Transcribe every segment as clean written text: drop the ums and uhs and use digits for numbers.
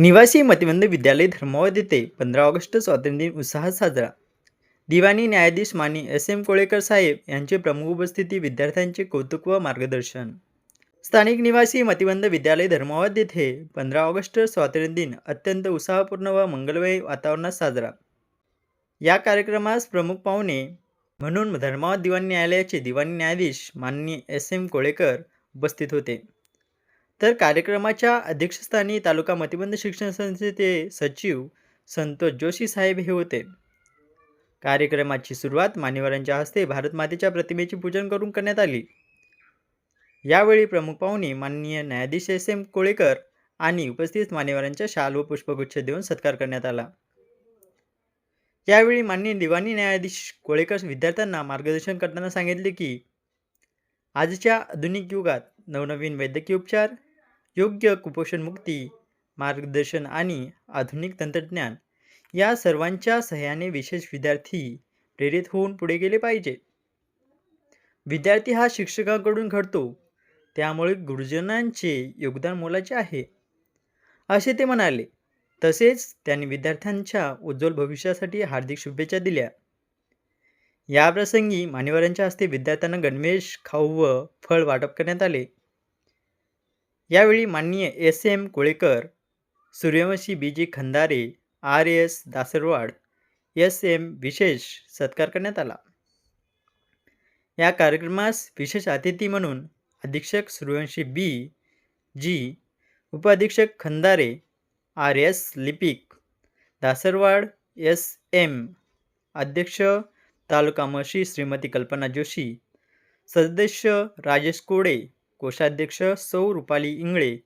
निवासी मतिमंद विद्यालय धर्मावत येथे 15 ऑगस्ट स्वातंत्र्य दिन उत्साहात साजरा. दिवाणी न्यायाधीश मानी एस. एम. कोळेकर साहेब यांचे प्रमुख उपस्थिती, विद्यार्थ्यांचे कौतुक व मार्गदर्शन. स्थानिक निवासी मतिमंद विद्यालय धर्मावत येथे 15 ऑगस्ट स्वातंत्र्य दिन अत्यंत उत्साहपूर्ण व मंगलमय वातावरणात साजरा. या कार्यक्रमास प्रमुख पाहुणे म्हणून धर्मावत दिवाणी न्यायालयाचे दिवाणी न्यायाधीश माननीय एस. एम. कोळेकर उपस्थित होते. तर कार्यक्रमाच्या अध्यक्षस्थानी तालुका मतिमंद शिक्षण संस्थेचे सचिव संतोष जोशी साहेब हे होते. कार्यक्रमाची सुरुवात मान्यवरांच्या हस्ते भारतमातेच्या प्रतिमेचे पूजन करून करण्यात आली. यावेळी प्रमुख पाहुणे माननीय न्यायाधीश एस. एम. कोळेकर आणि उपस्थित मान्यवरांच्या शाल व पुष्पगुच्छ देऊन सत्कार करण्यात आला. यावेळी माननीय दिवाणी न्यायाधीश कोळेकर विद्यार्थ्यांना मार्गदर्शन करताना सांगितले की आजच्या आधुनिक युगात नवनवीन वैद्यकीय उपचार, योग्य कुपोषण मुक्ती, मार्गदर्शन आणि आधुनिक तंत्रज्ञान या सर्वांच्या सहाय्याने विशेष विद्यार्थी प्रेरित होऊन पुढे गेले पाहिजे. विद्यार्थी हा शिक्षकांकडून घडतो, त्यामुळे गुरुजनांचे योगदान मोलाचे आहे, असे ते म्हणाले. तसेच त्यांनी विद्यार्थ्यांच्या उज्ज्वल भविष्यासाठी हार्दिक शुभेच्छा दिल्या. याप्रसंगी मान्यवरांच्या हस्ते विद्यार्थ्यांना गणवेश, खाऊ व फळ वाटप करण्यात आले. यावेळी माननीय S. M. Kolekar, Suryavanshi B. G. Khandare, R. S. Dasarwad, S. M. विशेष सत्कार करण्यात आला. या कार्यक्रमास विशेष अतिथी म्हणून अधीक्षक सूर्यवंशी बी. जी., उपअधीक्षक खंदारे, आर. एस. लिपिक दासरवाड, एस. एम. अध्यक्ष तालुका महर्षी श्रीमती कल्पना जोशी, सदस्य राजेश कोडे, कोषाध्यक्ष सौ रुपाली इंगळे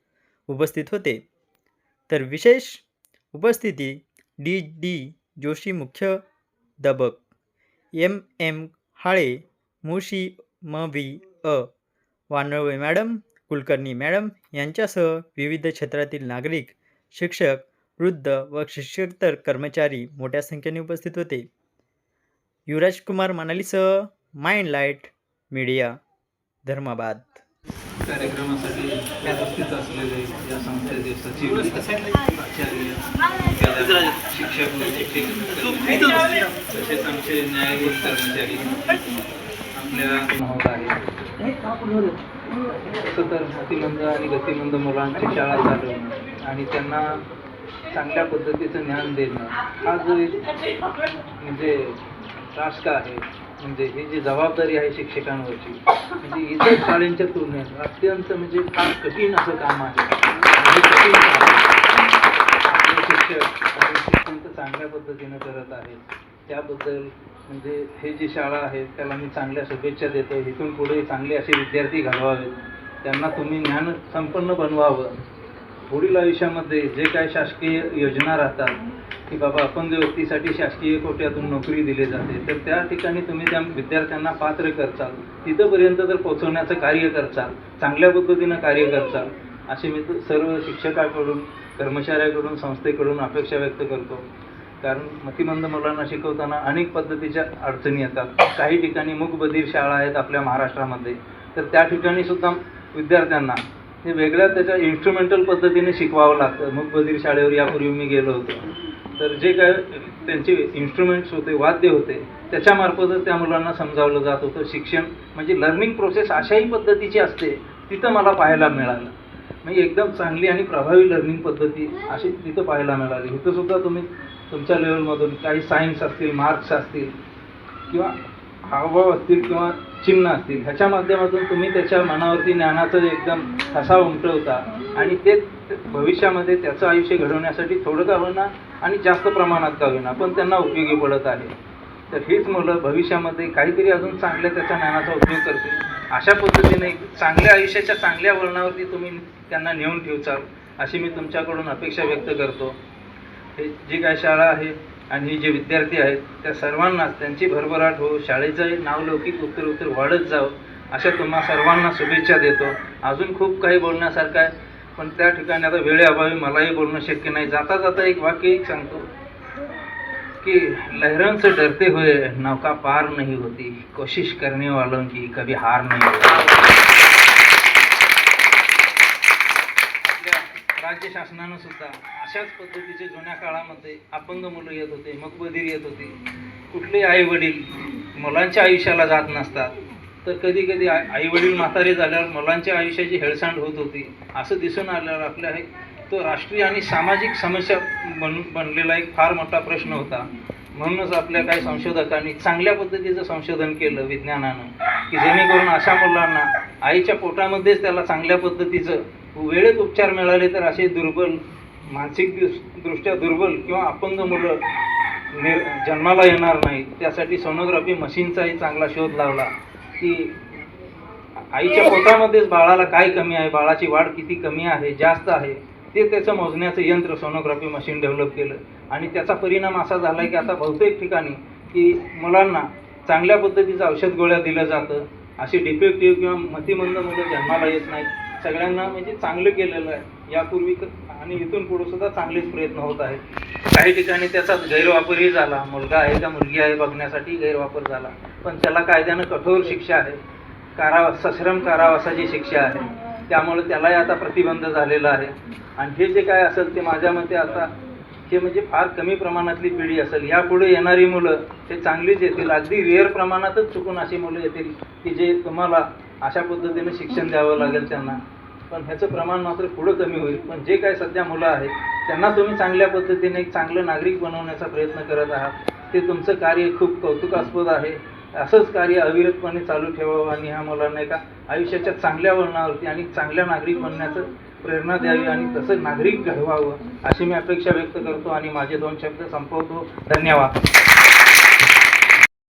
उपस्थित होते. तर विशेष उपस्थिती डी. डी. जोशी मुख्याध्यापक, एम. एम. हाळे, मुळशी म. व्ही. अ. वानवळे मॅडम, कुलकर्णी मॅडम यांच्यासह विविध क्षेत्रातील नागरिक, शिक्षक, वृद्ध व शिक्षकेतर कर्मचारी मोठ्या संख्येने उपस्थित होते. युवराज कुमार मनालीसह माइंड लाईट मीडिया, धर्माबाद. कार्यक्रमासाठी उपस्थित असलेले या संस्थेचे सचिव, आचार्य, शिक्षक, तसेच आमचे न्यायालयीन कर्मचारी आपल्या होत आहे. तसं तर मतिमंद आणि गतिमंद मुलांची शाळा चालवणं आणि त्यांना चांगल्या पद्धतीचं ज्ञान देणं हा जो एक म्हणजे टास्क आहे, म्हणजे ही जी जबाबदारी आहे शिक्षकांवरची, म्हणजे इतर शाळेंच्या तुलनेत अत्यंत म्हणजे फार कठीण असं काम आहे. आपले शिक्षक आणि शिक्षण चांगल्या पद्धतीनं करत आहेत, त्याबद्दल म्हणजे हे जी शाळा आहे त्याला मी चांगल्या शुभेच्छा देतो. इथून पुढे चांगले असे विद्यार्थी घडवावेत, त्यांना तुम्ही ज्ञान संपन्न बनवावं. पुढील आयुष्यामध्ये जे काही शासकीय योजना राहतात की बाबा अपंग व्यक्तीसाठी शासकीय कोट्यातून नोकरी दिली जाते, तर त्या ठिकाणी तुम्ही त्या विद्यार्थ्यांना पात्र करचाल, तिथंपर्यंत जर पोहोचवण्याचं कार्य करचाल, चांगल्या पद्धतीनं कार्य करचाल, असे मी सर्व शिक्षकाकडून, कर्मचाऱ्याकडून, संस्थेकडून अपेक्षा व्यक्त करतो. कारण मतिमंद मुलांना शिकवताना अनेक पद्धतीच्या अडचणी येतात. काही ठिकाणी मूकबधीर शाळा आहेत आपल्या महाराष्ट्रामध्ये, तर त्या ठिकाणी सुद्धा विद्यार्थ्यांना हे वेगळ्या त्याच्या इन्स्ट्रुमेंटल पद्धतीने शिकवावं लागतं. मूकबधीर शाळेवर यापूर्वी मी गेलो होतो, तर जे काय त्यांचे इन्स्ट्रुमेंट्स होते, वाद्य होते, त्याच्यामार्फतच त्या मुलांना समजावलं जात होतं. शिक्षण म्हणजे लर्निंग प्रोसेस अशाही पद्धतीची असते, तिथं मला पाहायला मिळालं. म्हणजे एकदम चांगली आणि प्रभावी लर्निंग पद्धती अशी तिथं पाहायला मिळाली. इथं सुद्धा तुम्ही तुमच्या लेवलमधून काही सायन्स असतील, मार्क्स असतील किंवा हावभाव असतील किंवा चिन्ह असतील, ह्याच्या माध्यमातून तुम्ही त्याच्या मनावरती ज्ञानाचं एकदम ठसा उमटवता आणि ते भविष्यामध्ये त्याचं आयुष्य घडवण्यासाठी थोडं का होईना आणि जास्त प्रमाणात का होईना पण त्यांना उपयोगी पडत आहे. तर हीच मुलं भविष्यामध्ये काहीतरी अजून चांगल्या त्याच्या ज्ञानाचा उपयोग करतील. अशा पद्धतीने चांगल्या आयुष्याच्या चांगल्या वळणावरती तुम्ही त्यांना नेऊन ठेवचाल, अशी मी तुमच्याकडून अपेक्षा व्यक्त करतो. हे जी काय शाळा आहे आणि हे जे विद्यार्थी आहेत त्या सर्वांनाच त्यांची भरभराट हो, शाळेचं नावलौकिक उत्तर वाढत जावं, अशा तुम्हा सर्वांना शुभेच्छा देतो. अजून खूप काही बोलण्यासारखं आहे, पण त्या ठिकाणी आता वेळेअभावी मलाही बोलणं शक्य नाही. जाता जाता एक वाक्य सांगतो कि लहरों से डरते हुए नौका पार नहीं होती, कोशिश करने वालों की कभी हार नहीं होती. राज्य शासनानं सुद्धा अशाच पद्धतीचे जुन्या काळामध्ये अपंग मुलं येत होते, मकबधीर येत होते. कुठले आई वडील मुलांच्या आयुष्याला जात नसतात, तर कधी कधी आई वडील म्हातारे झाल्यावर मुलांच्या आयुष्याची हेळसांड होत होती. असं दिसून आल्यावर आपल्या तो राष्ट्रीय आणि सामाजिक समस्या बनलेला एक फार मोठा प्रश्न होता. म्हणूनच आपल्या काही संशोधकांनी चांगल्या पद्धतीचं संशोधन केलं विज्ञानानं, की जेणेकरून अशा मुलांना आईच्या पोटामध्येच त्याला चांगल्या पद्धतीचं वेळेत उपचार मिळाले तर असे दुर्बल, मानसिक दृष्ट्या दुर्बल किंवा अपंग मुलं जन्माला येणार नाहीत. त्यासाठी सोनोग्राफी मशीनचाही चांगला शोध लावला, की आईच्या पोटामध्येच बाळाला काय कमी आहे, बाळाची वाढ किती कमी आहे, जास्त आहे, ते त्याचं मोजण्याचं यंत्र सोनोग्राफी मशीन डेव्हलप केलं. आणि त्याचा परिणाम असा झाला की आता बहुतेक ठिकाणी की मुलांना चांगल्या पद्धतीचं औषध गोळ्या दिलं जातं. अशी डिफेक्टिव्ह किंवा मतिमंद मुलं जन्माला येत नाहीत. सगळ्यांना म्हणजे चांगलं केलेलं आहे यापूर्वी आणि इथून पुढे सुद्धा चांगलेच प्रयत्न होत आहेत. काही ठिकाणी त्याचा गैरवापरही झाला, मुलगा आहे का मुलगी आहे बघण्यासाठी गैरवापर झाला, पण त्याला कायद्यानं कठोर शिक्षा आहे, सश्रम कारावासाची शिक्षा आहे. त्यामुळे त्यालाही आता प्रतिबंध झालेला आहे. आणि हे जे काय असेल ते माझ्या मते आता हे म्हणजे फार कमी प्रमाणातली पिढी असेल. यापुढे येणारी मुलं हे चांगलीच येतील. अगदी रेअर प्रमाणातच चुकून अशी मुलं येतील की जे तुम्हाला अशा पद्धतीने शिक्षण द्यावं लागेल त्यांना, पण ह्याचं प्रमाण मात्र पुढं कमी होईल. पण जे काय सध्या मुलं आहेत त्यांना तुम्ही चांगल्या पद्धतीने एक चांगलं नागरिक बनवण्याचा प्रयत्न करत आहात. ते तुमचं कार्य खूप कौतुकास्पद आहे. असंच कार्य अविरतपणे चालू ठेवावं आणि ह्या मुलांना एका आयुष्याच्या चांगल्या वळणावरती आणि चांगल्या नागरिक बनण्याचं प्रेरणा द्यावी आणि तसं नागरिक घडवावं अशी मी अपेक्षा व्यक्त करतो आणि माझे 2 शब्द संपवतो. धन्यवाद.